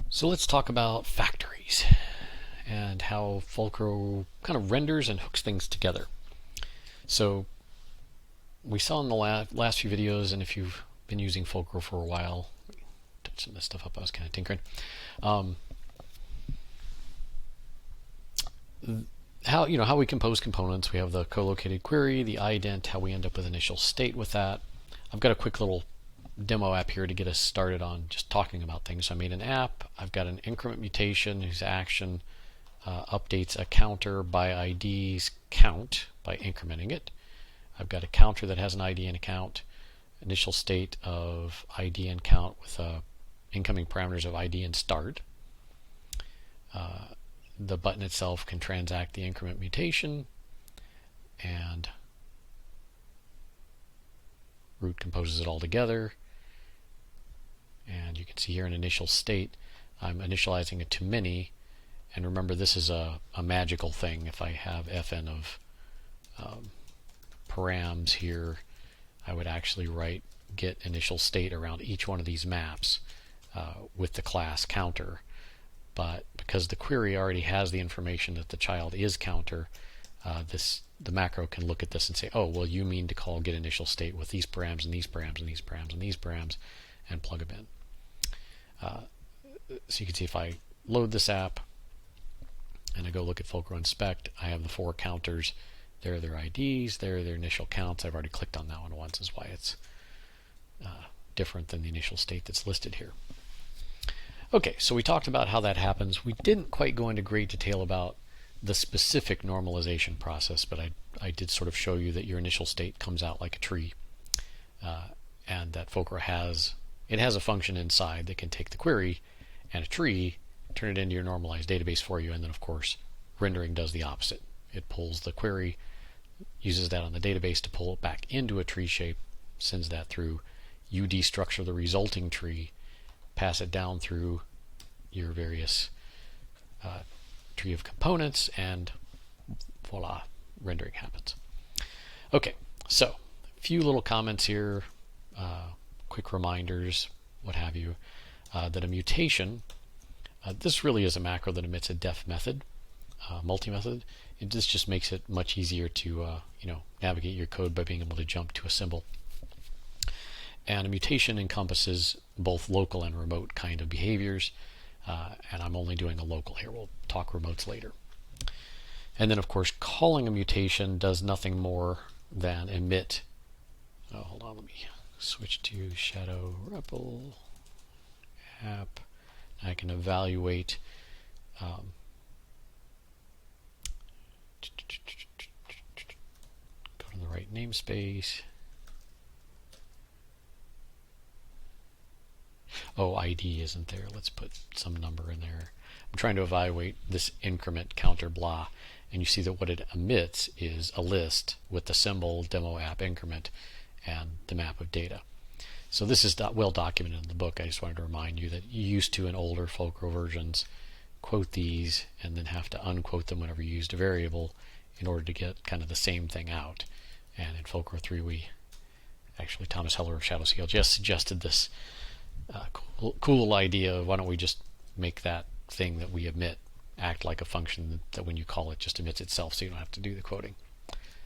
So let's talk about factories and how Fulcro kind of renders and hooks things together. So we saw in the last few videos, and if you've been using Fulcro for a while, touch some of this stuff up. I was kind of tinkering. How we compose components. We have the co-located query, the ident, how we end up with initial state with that. I've got a quick little demo app here to get us started on just talking about things. So I made an app. I've got an increment mutation whose action updates a counter by ID's count by incrementing it. I've got a counter that has an ID and a count, initial state of ID and count with incoming parameters of ID and start. The button itself can transact the increment mutation, and root composes it all together. And you can see here an initial state. I'm initializing it to many, and remember this is a magical thing. If I have fn of params here, I would actually write get initial state around each one of these maps with the class counter. But because the query already has the information that the child is counter, the macro can look at this and say, oh, well, you mean to call get initial state with these params and these params and these params and these params, and plug them in. So you can see if I load this app and I go look at Fulcro inspect, I have the 4 counters. There are their IDs, there are their initial counts. I've already clicked on that one once, is why it's different than the initial state that's listed here. Okay, so we talked about how that happens. We didn't quite go into great detail about the specific normalization process, but I did sort of show you that your initial state comes out like a tree, and that Fulcro has a function inside that can take the query and a tree, turn it into your normalized database for you, and then of course rendering does the opposite. It pulls the query, uses that on the database to pull it back into a tree shape, sends that through, you destructure the resulting tree, pass it down through your various tree of components, and voila, rendering happens. Okay, so a few little comments here, quick reminders, what have you, that a mutation, this really is a macro that emits a def method, multi-method. This just makes it much easier to navigate your code by being able to jump to a symbol. And a mutation encompasses both local and remote kind of behaviors, and I'm only doing a local here. We'll talk remotes later. And then, of course, calling a mutation does nothing more than emit. Oh, hold on, let me switch to Shadow REPL app. I can evaluate. Go to the right namespace. Oh, ID isn't there. Let's put some number in there. I'm trying to evaluate this increment counter blah, and you see that what it emits is a list with the symbol demo app increment and the map of data. So this is well documented in the book. I just wanted to remind you that you used to, in older Fulcro versions, quote these and then have to unquote them whenever you used a variable in order to get kind of the same thing out. And in Fulcro 3, actually Thomas Heller of ShadowCLGS suggested this cool idea of why don't we just make that thing that we emit act like a function that when you call it just emits itself, so you don't have to do the quoting.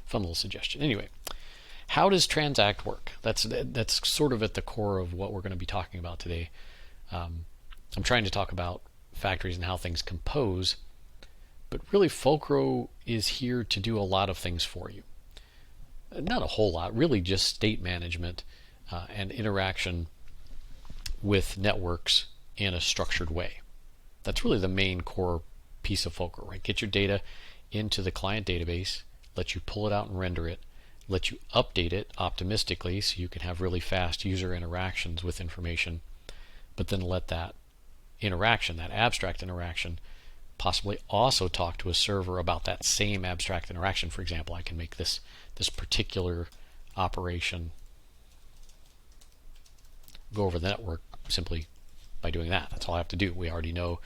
Fun little suggestion. Anyway, how does transact work? That's sort of at the core of what we're going to be talking about today. I'm trying to talk about factories and how things compose, but really Fulcro is here to do a lot of things for you. Not a whole lot, really just state management and interaction with networks in a structured way. That's really the main core piece of Fulcro, right? Get your data into the client database, let you pull it out and render it, let you update it optimistically so you can have really fast user interactions with information, but then let that interaction, that abstract interaction, possibly also talk to a server about that same abstract interaction. For example, I can make this particular operation go over the network simply by doing that. That's all I have to do. We already know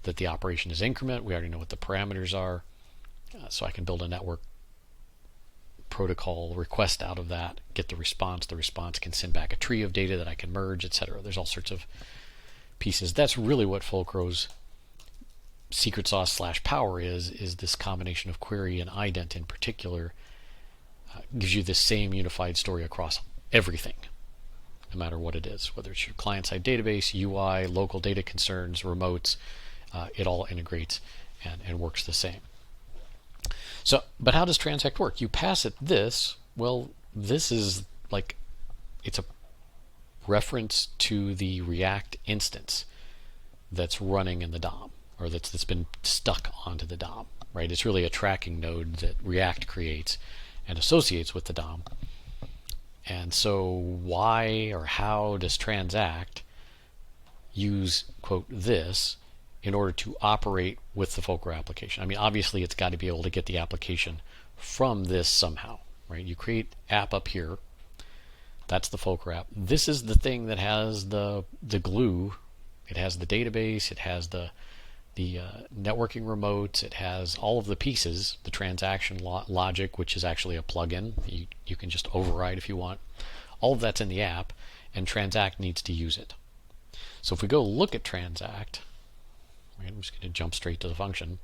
that the operation is increment. We already know what the parameters are. So I can build a network protocol request out of that, get the response. The response can send back a tree of data that I can merge, etc. There's all sorts of pieces. That's really what Fulcro's secret sauce / power is this combination of query and ident in particular. Gives you the same unified story across everything, no matter what it is, whether it's your client-side database, UI, local data concerns, remotes, it all integrates and works the same. So, but how does transact work? You pass it this. Well, this is like, it's a reference to the React instance that's running in the DOM, or that's been stuck onto the DOM, right? It's really a tracking node that React creates and associates with the DOM. And so why or how does transact use, quote, this in order to operate with the Fulcro application? I mean, obviously it's got to be able to get the application from this somehow, right? You create app up here. That's the Fulcro app. This is the thing that has the glue. It has the database. It has the networking remotes. It has all of the pieces, the transaction logic, which is actually a plugin. You can just override if you want. All of that's in the app, and transact needs to use it. So if we go look at transact, right, I'm just going to jump straight to the function,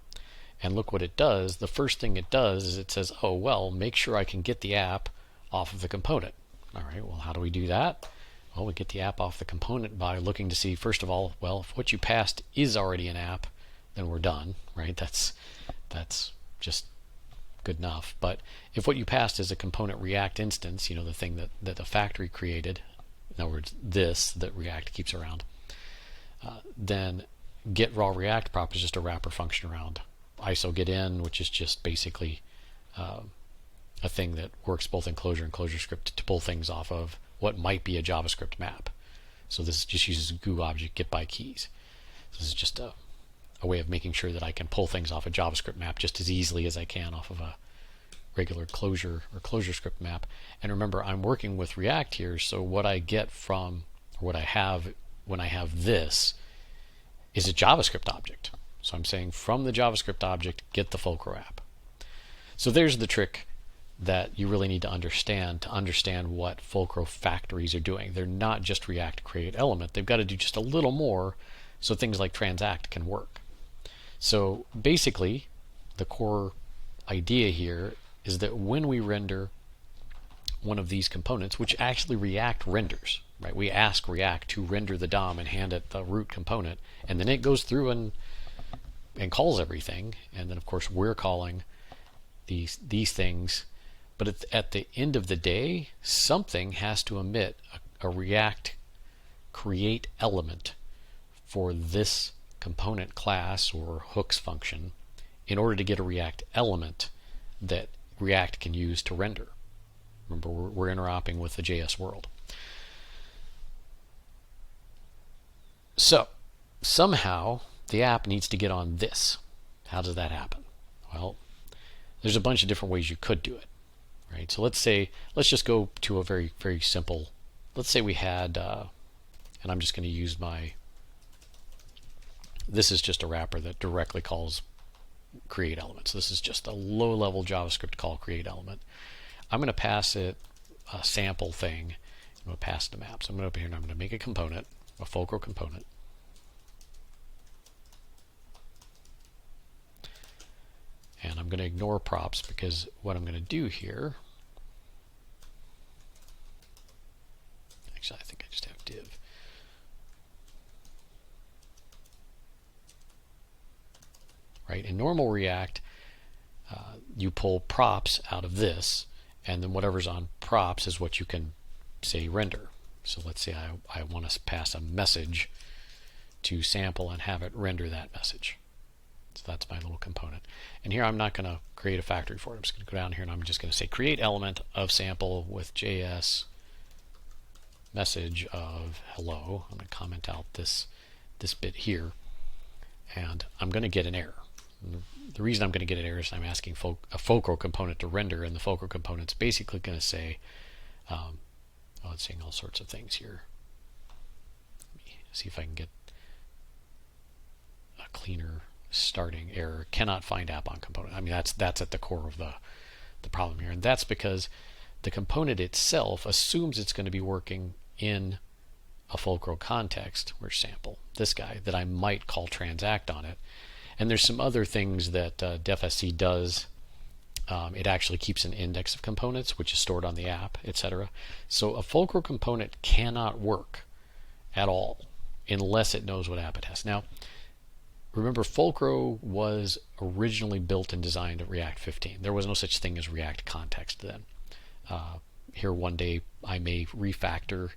and look what it does. The first thing it does is it says, oh, well, make sure I can get the app off of the component. All right, well, how do we do that? Well, we get the app off the component by looking to see, first of all, well, if what you passed is already an app, then we're done, right? That's just good enough. But if what you passed is a component React instance, the thing that the factory created, in other words, this that React keeps around, then get raw React prop is just a wrapper function around ISO get in, which is just basically a thing that works both in Clojure and Clojurescript to pull things off of what might be a JavaScript map. So this just uses GUI object get by keys. So this is just a way of making sure that I can pull things off a JavaScript map just as easily as I can off of a regular Clojure or Clojurescript map. And remember, I'm working with React here, so what I get from, or what I have when I have this, is a JavaScript object. So I'm saying from the JavaScript object, get the Fulcro app. So there's the trick that you really need to understand what Fulcro factories are doing. They're not just React create element. They've got to do just a little more so things like transact can work. So basically, the core idea here is that when we render one of these components, which actually React renders, right? We ask React to render the DOM and hand it the root component, and then it goes through and calls everything, and then of course we're calling these things. But at the end of the day, something has to emit a React create element for this component class or hooks function in order to get a React element that React can use to render. Remember, we're interoping with the JS world. So somehow the app needs to get on this. How does that happen? Well, there's a bunch of different ways you could do it. Right? So let's just go to a very, very simple, let's say we had, and I'm just going to use this is just a wrapper that directly calls create element. So this is just a low-level JavaScript call create element. I'm going to pass it a sample thing. I'm going to pass it a map. So I'm going to go up here and I'm going to make a component, a Fulcro component. And I'm going to ignore props because what I'm going to do here, actually I think I just have div. Right, in normal React, you pull props out of this, and then whatever's on props is what you can say render. So let's say I want to pass a message to sample and have it render that message. So that's my little component. And here I'm not going to create a factory for it. I'm just going to go down here and I'm just going to say create element of sample with JS message of hello. I'm going to comment out this bit here, and I'm going to get an error. The reason I'm going to get an error is I'm asking a Fulcro component to render, and the Fulcro component's basically going to say, it's saying all sorts of things here. Let me see if I can get a cleaner starting error. Cannot find app on component. I mean, that's at the core of the problem here, and that's because the component itself assumes it's going to be working in a Fulcro context, where's sample, this guy, that I might call transact on it. And there's some other things that defsc does. It actually keeps an index of components, which is stored on the app, etc. So a Fulcro component cannot work at all unless it knows what app it has. Now, remember, Fulcro was originally built and designed at React 15. There was no such thing as React context then. Here one day I may refactor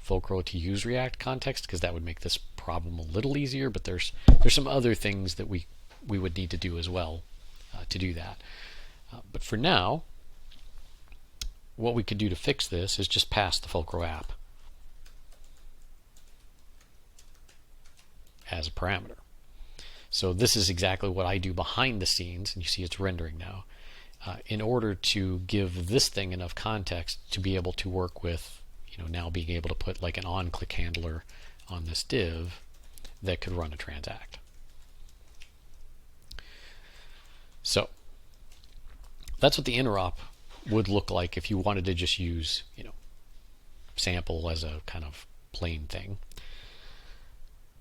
Fulcro to use React context, because that would make this problem a little easier, but there's some other things that we would need to do as well to do that. But for now, what we could do to fix this is just pass the Fulcro app as a parameter. So this is exactly what I do behind the scenes, and you see it's rendering now, in order to give this thing enough context to be able to work with, now being able to put like an on-click handler on this div that could run a transact. So that's what the interop would look like if you wanted to just use, sample as a kind of plain thing.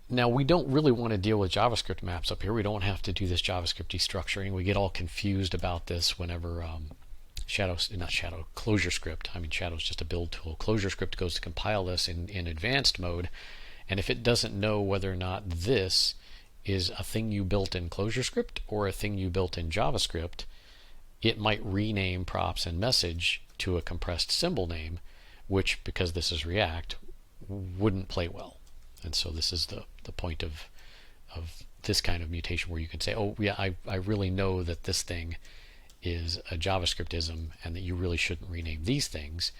Now, we don't really want to deal with JavaScript maps up here. We don't have to do this JavaScript destructuring. We get all confused about this whenever Clojurescript. I mean, Shadow's just a build tool. Clojurescript goes to compile this in advanced mode, and if it doesn't know whether or not this is a thing you built in Clojurescript or a thing you built in JavaScript, it might rename props and message to a compressed symbol name, which, because this is React, wouldn't play well. And so this is the point of this kind of mutation, where you can say, oh yeah, I really know that this thing is a JavaScriptism and that you really shouldn't rename these things,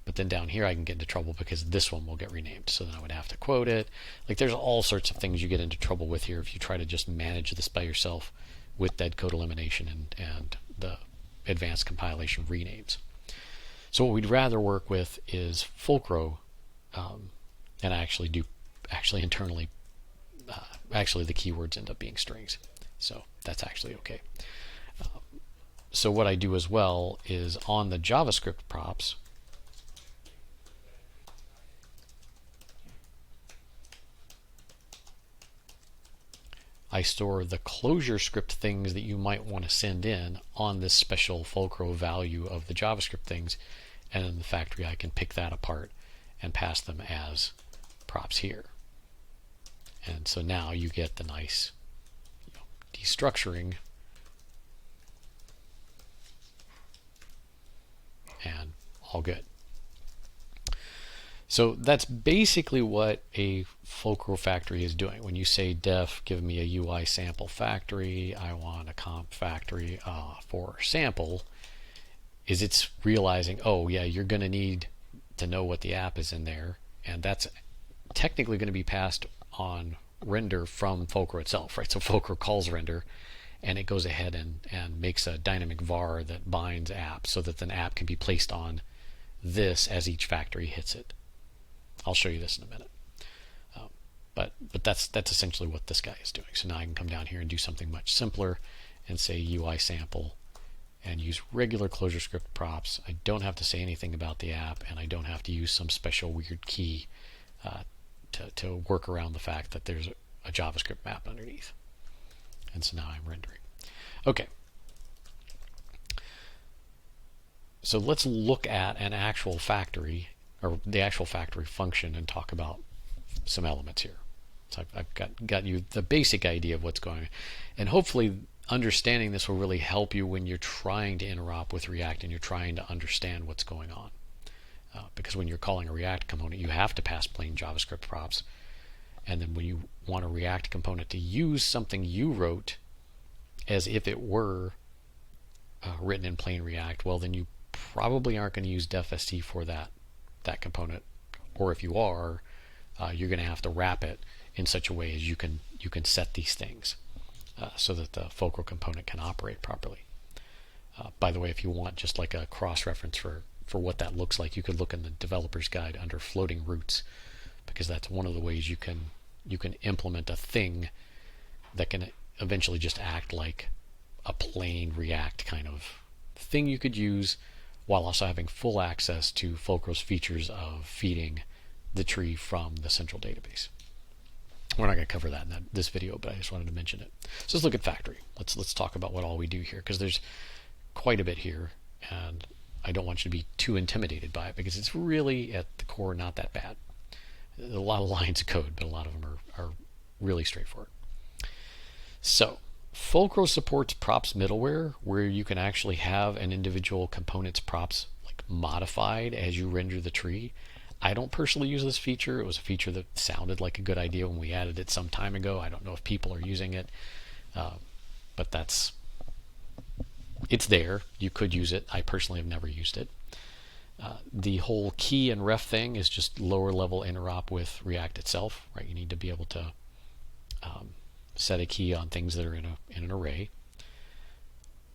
but then down here I can get into trouble because this one will get renamed, so then I would have to quote it. Like, there's all sorts of things you get into trouble with here if you try to just manage this by yourself with dead code elimination and the advanced compilation renames. So what we'd rather work with is Fulcro, and I actually internally, the keywords end up being strings, so that's actually okay. So what I do as well is on the JavaScript props, I store the Clojurescript things that you might want to send in on this special Fulcro value of the JavaScript things, and in the factory I can pick that apart and pass them as props here. And so now you get the nice destructuring and all good. So that's basically what a Fulcro factory is doing. When you say def, give me a UI sample factory, I want a comp factory for sample, is it's realizing, oh yeah, you're going to need to know what the app is in there, and that's technically going to be passed on render from Fulcro itself, right? So Fulcro calls render, and it goes ahead and makes a dynamic var that binds app so that an app can be placed on this as each factory hits it. I'll show you this in a minute. But that's essentially what this guy is doing. So now I can come down here and do something much simpler and say UI sample and use regular Clojurescript props. I don't have to say anything about the app, and I don't have to use some special weird key to work around the fact that there's a JavaScript map underneath. And so now I'm rendering. Okay. So let's look at an actual factory, or the actual factory function, and talk about some elements here. So I've got you the basic idea of what's going on, and hopefully understanding this will really help you when you're trying to interop with React and you're trying to understand what's going on. Because when you're calling a React component, you have to pass plain JavaScript props, and then when you want a React component to use something you wrote as if it were written in plain React, well, then you probably aren't going to use defsc for that component, or if you are, you're going to have to wrap it in such a way as you can set these things so that the Fulcro component can operate properly. By the way, if you want just like a cross-reference for what that looks like, you could look in the developer's guide under floating roots, because that's one of the ways you can implement a thing that can eventually just act like a plain React kind of thing you could use, while also having full access to Fulcro's features of feeding the tree from the central database. We're not going to cover that in this video, but I just wanted to mention it. So let's look at factory. Let's talk about what all we do here, because there's quite a bit here, and I don't want you to be too intimidated by it, because it's really at the core not that bad. A lot of lines of code, but a lot of them are really straightforward. So Fulcro supports props middleware, where you can actually have an individual component's props like modified as you render the tree. I don't personally use this feature. It was a feature that sounded like a good idea when we added it some time ago. I don't know if people are using it, but it's there. You could use it. I personally have never used it. The whole key and ref thing is just lower level interop with React itself, right? You need to be able to set a key on things that are in an array.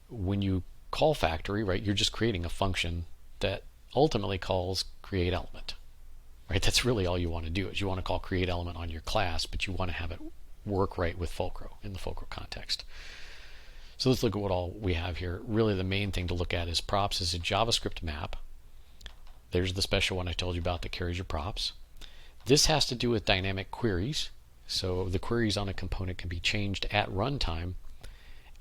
When you call factory, right, you're just creating a function that ultimately calls createElement, right? That's really all you want to do, is you want to call createElement on your class, but you want to have it work right with Fulcro in the Fulcro context. So let's look at what all we have here. Really the main thing to look at is props is a JavaScript map. There's the special one I told you about that carries your props. This has to do with dynamic queries. So the queries on a component can be changed at runtime,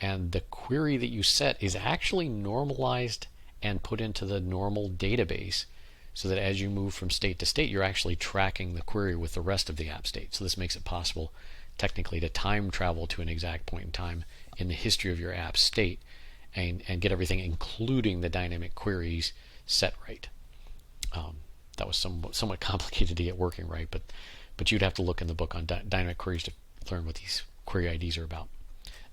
and the query that you set is actually normalized and put into the normal database, so that as you move from state to state, you're actually tracking the query with the rest of the app state. So this makes it possible technically to time travel to an exact point in time in the history of your app state and get everything, including the dynamic queries, set right. That was somewhat complicated to get working right, but you'd have to look in the book on dynamic queries to learn what these query IDs are about.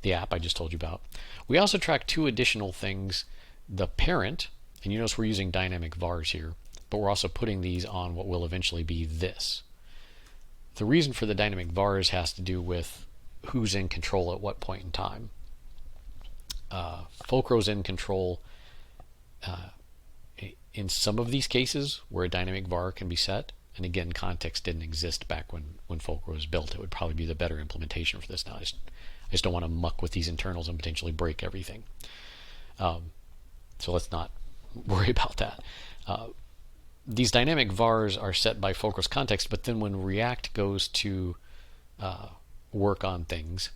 The app I just told you about. We also track two additional things. The parent, and you notice we're using dynamic vars here, but we're also putting these on what will eventually be this. The reason for the dynamic vars has to do with who's in control at what point in time. Fulcro's in control in some of these cases where a dynamic var can be set. And again, context didn't exist back when Fulcro was built. It would probably be the better implementation for this now. I just don't want to muck with these internals and potentially break everything. So let's not worry about that. These dynamic vars are set by Fulcro's context, but then when React goes to work on things,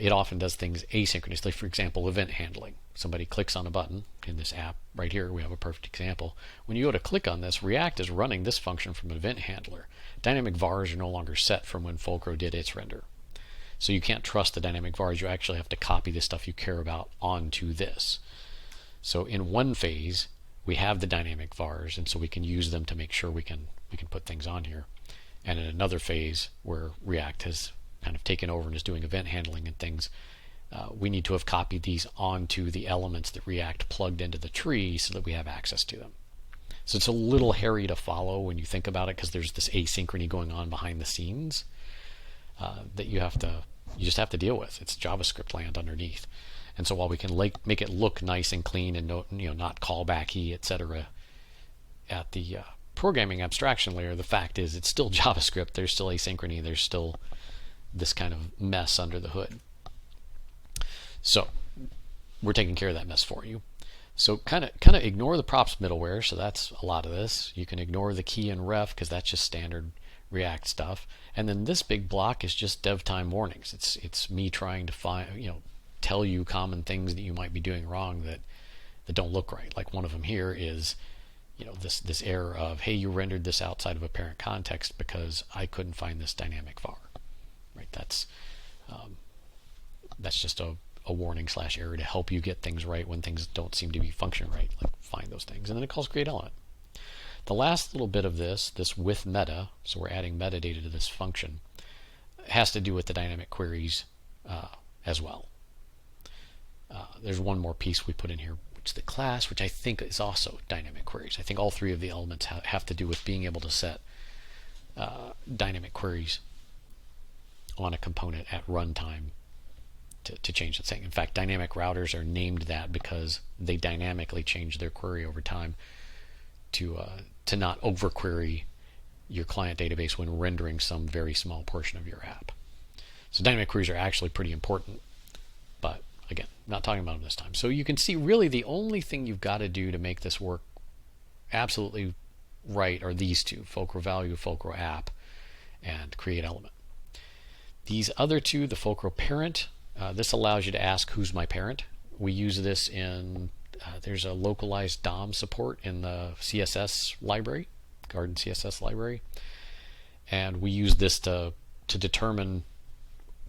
it often does things asynchronously. For example, event handling. Somebody clicks on a button in this app right here. We have a perfect example. When you go to click on this, React is running this function from an event handler. Dynamic vars are no longer set from when Fulcro did its render. So you can't trust the dynamic vars. You actually have to copy the stuff you care about onto this. So in one phase, we have the dynamic vars, and so we can use them to make sure we can put things on here. And in another phase where React has kind of taken over and is doing event handling and things, we need to have copied these onto the elements that React plugged into the tree so that we have access to them. So it's a little hairy to follow when you think about it, because there's this asynchrony going on behind the scenes that you just have to deal with. It's JavaScript land underneath. And so while we can make it look nice and clean and not callbacky, etc., at the programming abstraction layer, the fact is it's still JavaScript. There's still asynchrony. There's still this kind of mess under the hood. So we're taking care of that mess for you. So kind of ignore the props middleware. So that's a lot of this. You can ignore the key and ref because that's just standard React stuff. And then this big block is just dev time warnings. It's me trying to tell you common things that you might be doing wrong that don't look right. Like one of them here is this error of, hey, you rendered this outside of a parent context because I couldn't find this dynamic var. Right? That's just a warning / error to help you get things right when things don't seem to be functioning right. Like find those things, and then it calls createElement. The last little bit of this with meta, so we're adding metadata to this function, has to do with the dynamic queries as well. There's one more piece we put in here, which is the class, which I think is also dynamic queries. I think all three of the elements have to do with being able to set dynamic queries on a component at runtime to change the thing. In fact, dynamic routers are named that because they dynamically change their query over time to not overquery your client database when rendering some very small portion of your app. So dynamic queries are actually pretty important, but again, not talking about them this time. So you can see really the only thing you've got to do to make this work absolutely right are these two, Fulcro value, Fulcro app, and createElement. These other two, the Fulcro parent, this allows you to ask who's my parent. We use this in, there's a localized DOM support in the CSS library, Garden CSS library, and we use this to determine,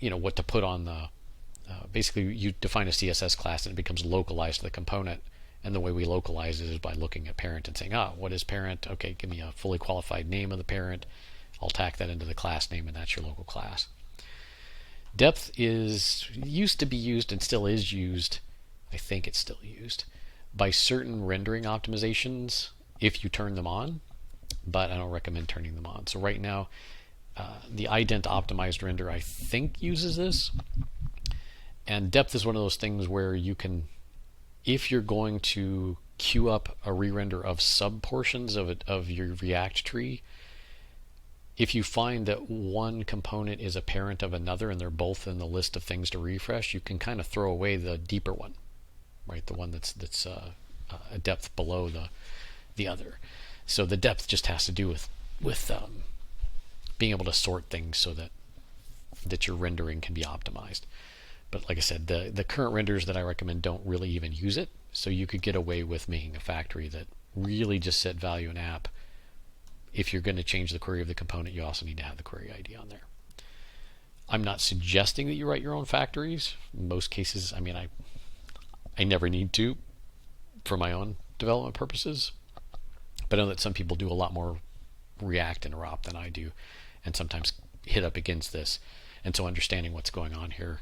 what to put on the, basically you define a CSS class and it becomes localized to the component, and the way we localize it is by looking at parent and saying, what is parent? Okay, give me a fully qualified name of the parent. I'll tack that into the class name, and that's your local class. Depth used to be used and still is used, I think it's still used, by certain rendering optimizations if you turn them on, but I don't recommend turning them on. So right now, the ident optimized render I think uses this, and depth is one of those things where you can, if you're going to queue up a re-render of sub-portions of your React tree, if you find that one component is a parent of another and they're both in the list of things to refresh, you can kind of throw away the deeper one, right? The one that's a depth below the other. So the depth just has to do with being able to sort things so that your rendering can be optimized. But like I said, the current renders that I recommend don't really even use it. So you could get away with making a factory that really just set value in app. If you're going to change the query of the component, you also need to have the query ID on there. I'm not suggesting that you write your own factories. In most cases, I never need to for my own development purposes. But I know that some people do a lot more React interop than I do, and sometimes hit up against this. And so understanding what's going on here,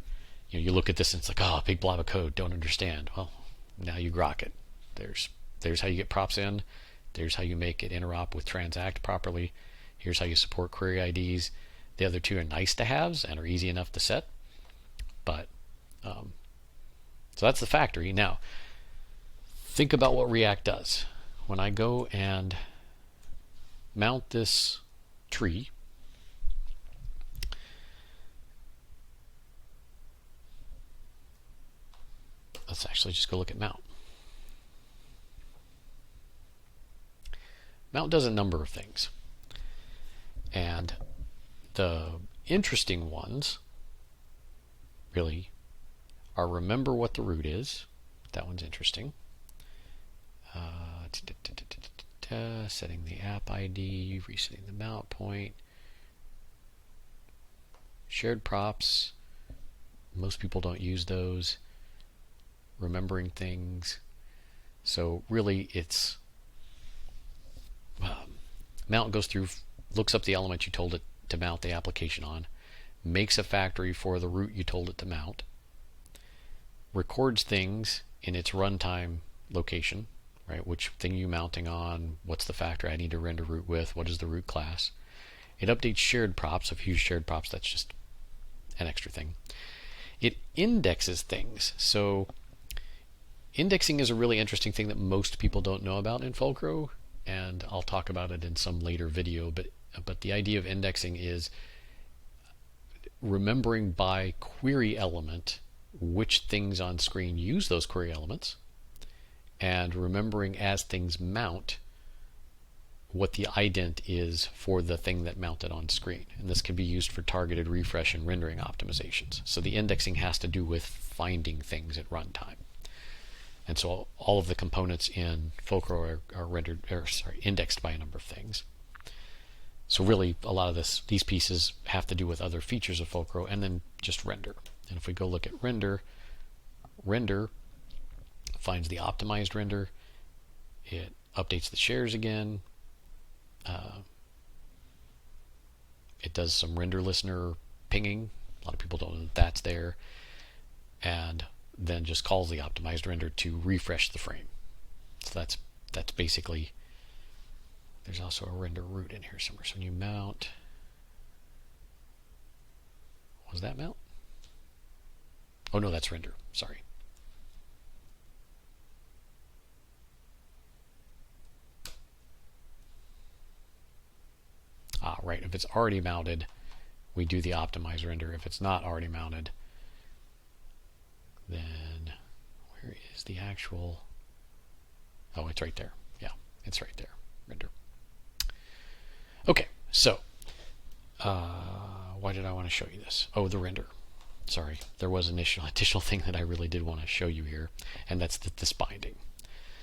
you look at this and it's like, big blob of code, don't understand. Well, now you grok it. There's how you get props in. There's how you make it interop with transact properly. Here's how you support query IDs. The other two are nice to haves and are easy enough to set. But so that's the factory. Now, think about what React does. When I go and mount this tree, let's actually just go look at mount. Mount does a number of things. And the interesting ones really are remember what the root is. That one's interesting. Setting the app ID, resetting the mount point. Shared props. Most people don't use those. Remembering things. So really it's mount goes through, looks up the element you told it to mount the application on, makes a factory for the root you told it to mount, records things in its runtime location, right? Which thing you mounting on, what's the factory I need to render root with, what is the root class. It updates shared props. If you use shared props, that's just an extra thing. It indexes things. So indexing is a really interesting thing that most people don't know about in Fulcro, and I'll talk about it in some later video, but the idea of indexing is remembering by query element which things on screen use those query elements, and remembering as things mount what the ident is for the thing that mounted on screen. And this can be used for targeted refresh and rendering optimizations. So the indexing has to do with finding things at runtime. And so all of the components in Fulcro are indexed by a number of things. So really a lot of these pieces have to do with other features of Fulcro and then just render. And if we go look at render finds the optimized render. It updates the shares again. It does some render listener pinging. A lot of people don't know that that's there. And then just calls the optimized render to refresh the frame. So that's basically, there's also a render root in here somewhere. So when you mount, was that mount? Oh no, that's render, sorry. Right, if it's already mounted, we do the optimized render. If it's not already mounted, then where is the actual, oh, it's right there. Yeah, it's right there, render. Okay, so why did I want to show you this? Oh, the render. Sorry, there was an additional thing that I really did want to show you here, and that's this binding.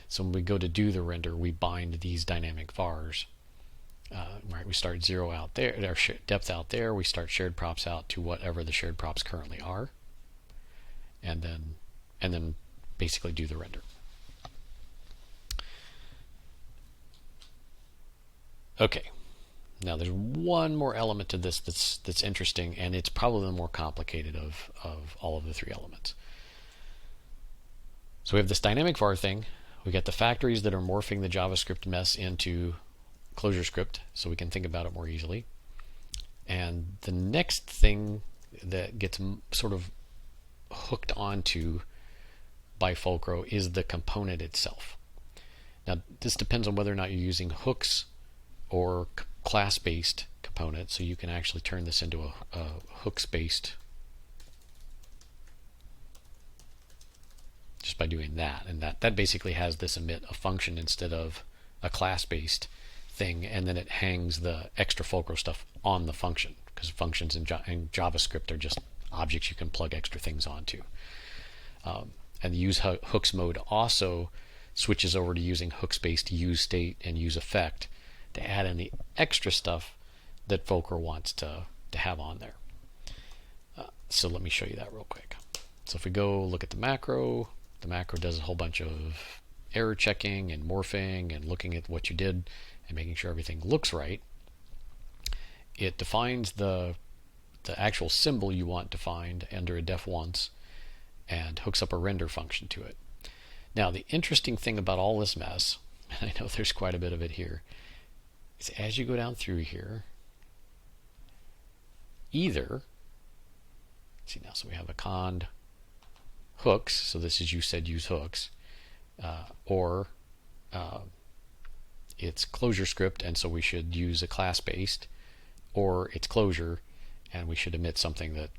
So when we go to do the render, we bind these dynamic vars. Right, we start 0 out there, our depth out there. We start shared props out to whatever the shared props currently are, and then basically do the render. Okay, now there's one more element to this that's interesting, and it's probably the more complicated of all of the three elements. So we have this dynamic var thing. We got the factories that are morphing the JavaScript mess into Clojurescript, so we can think about it more easily. And the next thing that gets sort of hooked onto by Fulcro is the component itself. Now, this depends on whether or not you're using hooks or class-based components, so you can actually turn this into a hooks-based just by doing that. And that basically has this emit a function instead of a class-based thing, and then it hangs the extra Fulcro stuff on the function, because functions in JavaScript are just objects you can plug extra things onto. And the use hooks mode also switches over to using hooks-based use state and use effect to add in the extra stuff that Fulcro wants to have on there. So let me show you that real quick. So if we go look at the macro does a whole bunch of error checking and morphing and looking at what you did and making sure everything looks right. It defines the actual symbol you want defined under a def once and hooks up a render function to it. Now, the interesting thing about all this mess, and I know there's quite a bit of it here, is as you go down through here, either, see now, so we have a cond hooks, so this is you said use hooks, or it's Clojurescript, and so we should use a class-based, or it's Clojure, and we should emit something that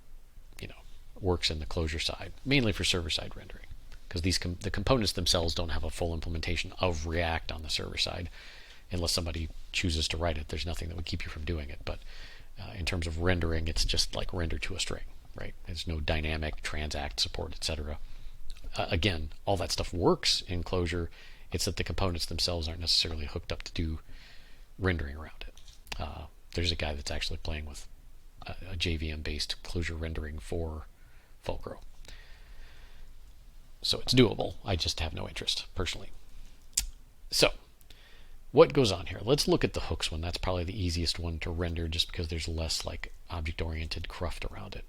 works in the Clojure side, mainly for server-side rendering, because the components themselves don't have a full implementation of React on the server side, unless somebody chooses to write it. There's nothing that would keep you from doing it, but in terms of rendering, it's just like render to a string, right? There's no dynamic transact support, etc. Again, all that stuff works in Clojure. It's that the components themselves aren't necessarily hooked up to do rendering around it. There's a guy that's actually playing with a JVM-based Clojure rendering for Fulcro. So it's doable. I just have no interest, personally. So, what goes on here? Let's look at the hooks one. That's probably the easiest one to render just because there's less like object-oriented cruft around it.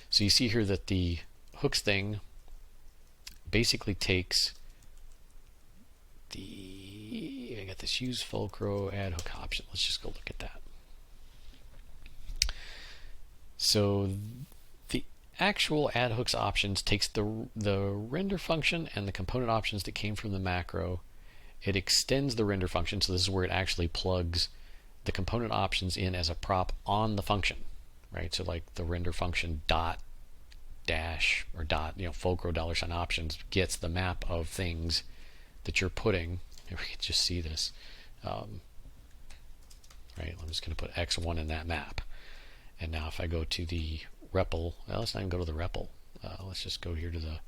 So you see here that the hooks thing basically takes I got this use Fulcro add hook option. Let's just go look at that. So the actual add hooks options takes the render function and the component options that came from the macro. It extends the render function, so this is where it actually plugs the component options in as a prop on the function, right? So like the render function dot dash or dot Fulcro $ options gets the map of things that you're putting. Here we can just see this, right? I'm just going to put x1 in that map. And now if I go to the REPL, well, let's not even go to the REPL. Let's just go here to the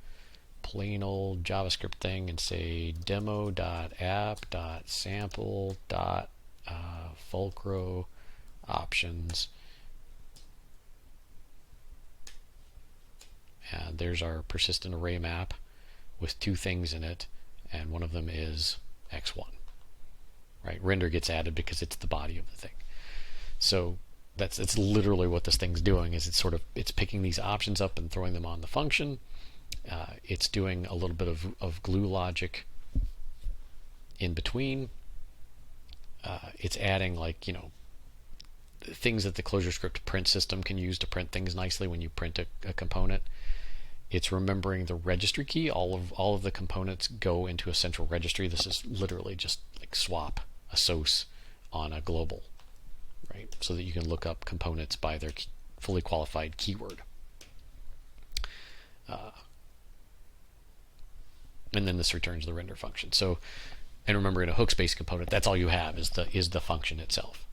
plain old JavaScript thing and say demo.app.sample.fulcro options. And there's our persistent array map with two things in it, and one of them is x1. Right? Render gets added because it's the body of the thing. So it's literally what this thing's doing. Is it's picking these options up and throwing them on the function. It's doing a little bit of glue logic in between. It's adding things that the Clojurescript print system can use to print things nicely when you print a component. It's remembering the registry key. All of the components go into a central registry. This is literally just like swap a source on a global, right? So that you can look up components by their fully qualified keyword. And then this returns the render function. So, and remember, in a hooks-based component, that's all you have is the function itself.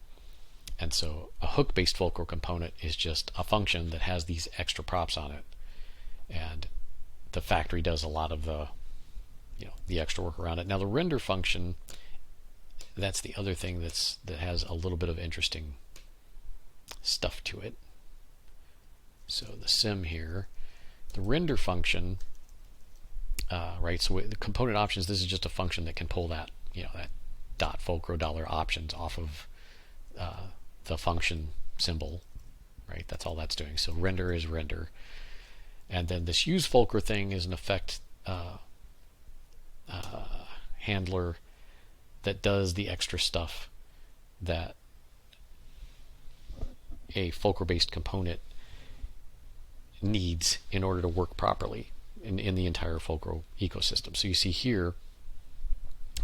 And so a hook-based Fulcro component is just a function that has these extra props on it, and the factory does a lot of the the extra work around it. Now the render function, that's the other thing that has a little bit of interesting stuff to it. So the sim here, the render function, right? So the component options, this is just a function that can pull that that .fulcro $options off of the function symbol, right? That's all that's doing. So render is render, and then this use Fulcro thing is an effect handler that does the extra stuff that a Fulcro-based component needs in order to work properly in the entire Fulcro ecosystem. So you see here,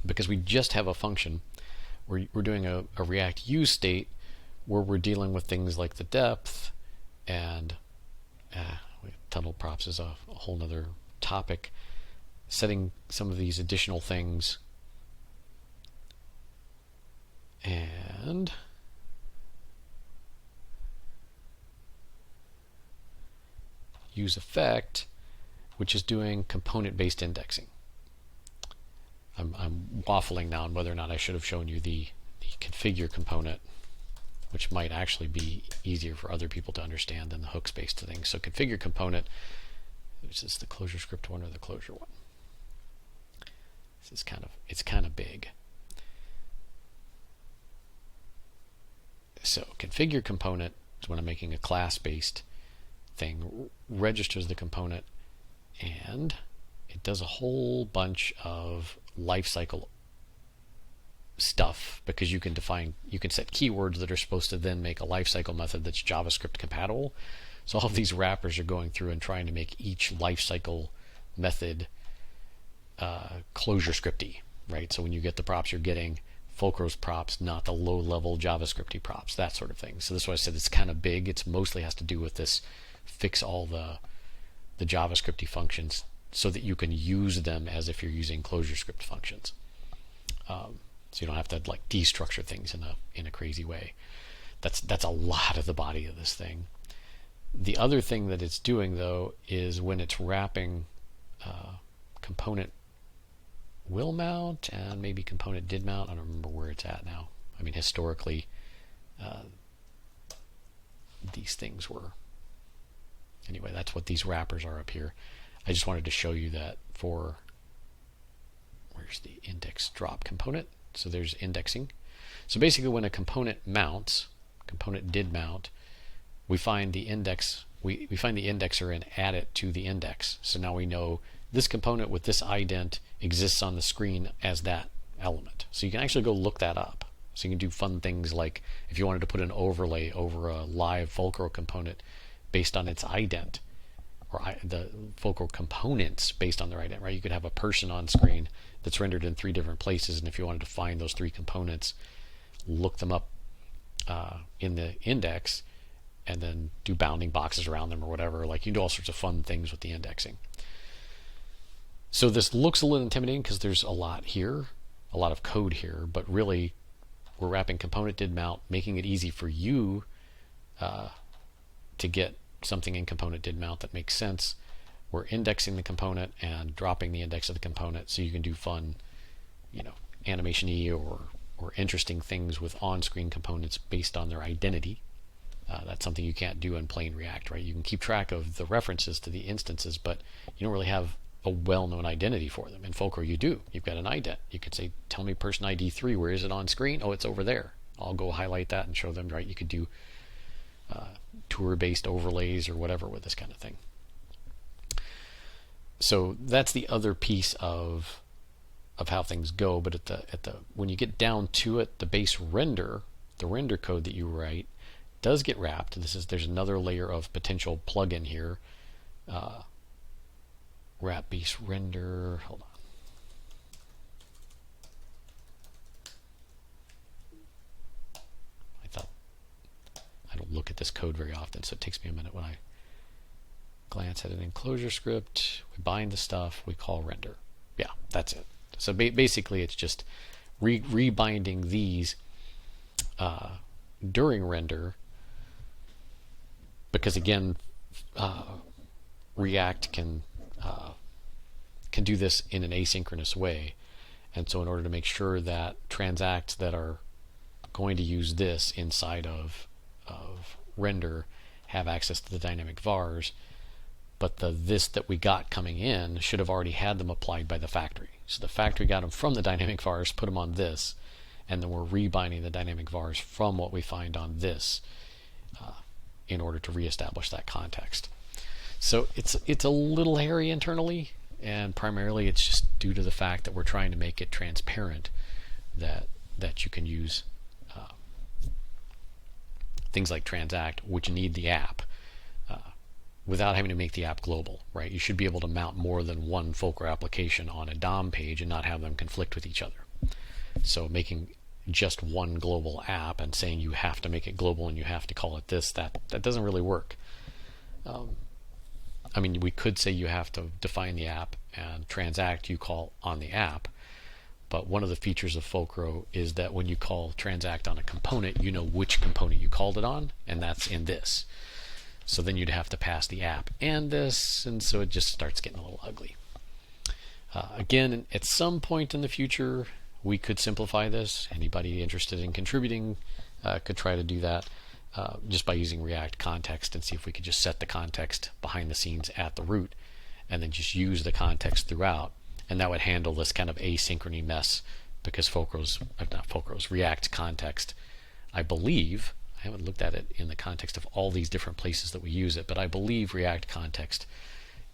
because we just have a function, we're doing a React use state where we're dealing with things like the depth, and tunnel props is a whole nother topic, setting some of these additional things, and use effect, which is doing component-based indexing. I'm waffling now on whether or not I should have shown you the configure component, which might actually be easier for other people to understand than the hooks-based thing. So configure component, is this the Clojurescript one or the Clojure one? This is it's kind of big. So configure component is when I'm making a class-based thing, registers the component, and it does a whole bunch of lifecycle stuff, because you can set keywords that are supposed to then make a lifecycle method that's JavaScript compatible. So all of these wrappers are going through and trying to make each lifecycle method Clojurescripty, right? So when you get the props, you're getting Fulcro's props, not the low-level JavaScripty props, that sort of thing. So this is why I said it's kind of big. It's mostly has to do with this, fix all the JavaScripty functions so that you can use them as if you're using Clojurescript functions. So you don't have to like destructure things in a crazy way. That's a lot of the body of this thing. The other thing that it's doing, though, is when it's wrapping component will mount and maybe component did mount. I don't remember where it's at now. I mean, historically, these things were. Anyway, that's what these wrappers are up here. I just wanted to show you that for, where's the index drop component? So there's indexing. So basically when a component mounts, component did mount, we find the index, we find the indexer and add it to the index. So now we know this component with this ident exists on the screen as that element. So you can actually go look that up. So you can do fun things like if you wanted to put an overlay over a live Fulcro component based on its ident, or the Fulcro components based on their ident, right? You could have a person on screen that's rendered in 3 different places, and if you wanted to find those 3 components, look them up in the index, and then do bounding boxes around them or whatever. Like you can do all sorts of fun things with the indexing. So this looks a little intimidating because there's a lot here, a lot of code here, but really we're wrapping component did mount, making it easy for you to get something in component did mount that makes sense. We're indexing the component and dropping the index of the component so you can do fun, animation-y or interesting things with on-screen components based on their identity. That's something you can't do in plain React, right? You can keep track of the references to the instances, but you don't really have a well-known identity for them. In Fulcro, you do. You've got an ident. You could say, tell me person ID 3, where is it on screen? Oh, it's over there. I'll go highlight that and show them, right? You could do tour-based overlays or whatever with this kind of thing. So that's the other piece of how things go. But at the when you get down to it, the base render, the render code that you write, does get wrapped. There's another layer of potential plugin here. Wrap base render. Hold on. I don't look at this code very often, so it takes me a minute when I glance at it in Clojurescript. We bind the stuff, we call render. Yeah, that's it. So basically it's just rebinding these during render, because again, React can do this in an asynchronous way. And so in order to make sure that transacts that are going to use this inside of render have access to the dynamic vars, but the this that we got coming in should have already had them applied by the factory. So the factory got them from the dynamic vars, put them on this, and then we're rebinding the dynamic vars from what we find on this in order to reestablish that context. So it's a little hairy internally, and primarily it's just due to the fact that we're trying to make it transparent that you can use things like transact, which need the app, without having to make the app global, right? You should be able to mount more than one Fulcro application on a DOM page and not have them conflict with each other. So making just one global app and saying you have to make it global and you have to call it this, that doesn't really work. I mean, we could say you have to define the app and transact you call on the app, but one of the features of Fulcro is that when you call transact on a component, you know which component you called it on, and that's in this. So then you'd have to pass the app and this, and so it just starts getting a little ugly. Again, at some point in the future, we could simplify this. Anybody interested in contributing could try to do that just by using React context and see if we could just set the context behind the scenes at the root and then just use the context throughout. And that would handle this kind of asynchrony mess, because React context, I believe, I haven't looked at it in the context of all these different places that we use it, but I believe React context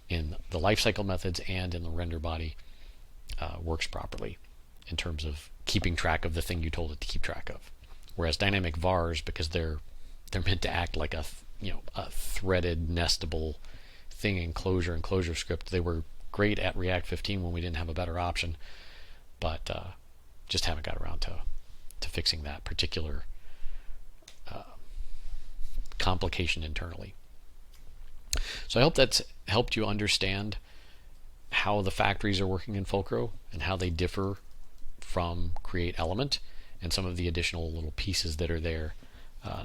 in the lifecycle methods and in the render body works properly in terms of keeping track of the thing you told it to keep track of. Whereas dynamic vars, because they're meant to act like a threaded nestable thing in Clojure and Clojurescript, they were great at React 15 when we didn't have a better option, but just haven't got around to fixing that particular complication internally. So I hope that's helped you understand how the factories are working in Fulcro and how they differ from createElement and some of the additional little pieces that are there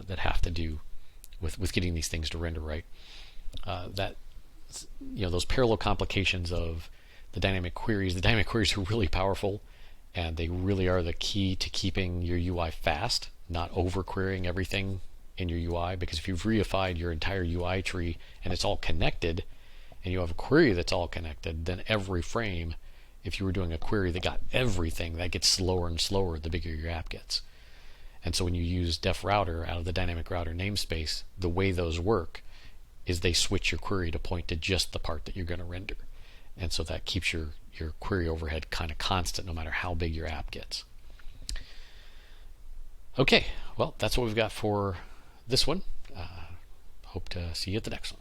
that have to do with getting these things to render right. That those parallel complications of the dynamic queries. The dynamic queries are really powerful, and they really are the key to keeping your UI fast, not over querying everything in your UI. Because if you've reified your entire UI tree and it's all connected, and you have a query that's all connected, then every frame, if you were doing a query that got everything, that gets slower and slower the bigger your app gets. And so when you use def router out of the dynamic router namespace, the way those work is they switch your query to point to just the part that you're going to render. And so that keeps your query overhead kind of constant no matter how big your app gets. Okay, well, that's what we've got for this one. Hope to see you at the next one.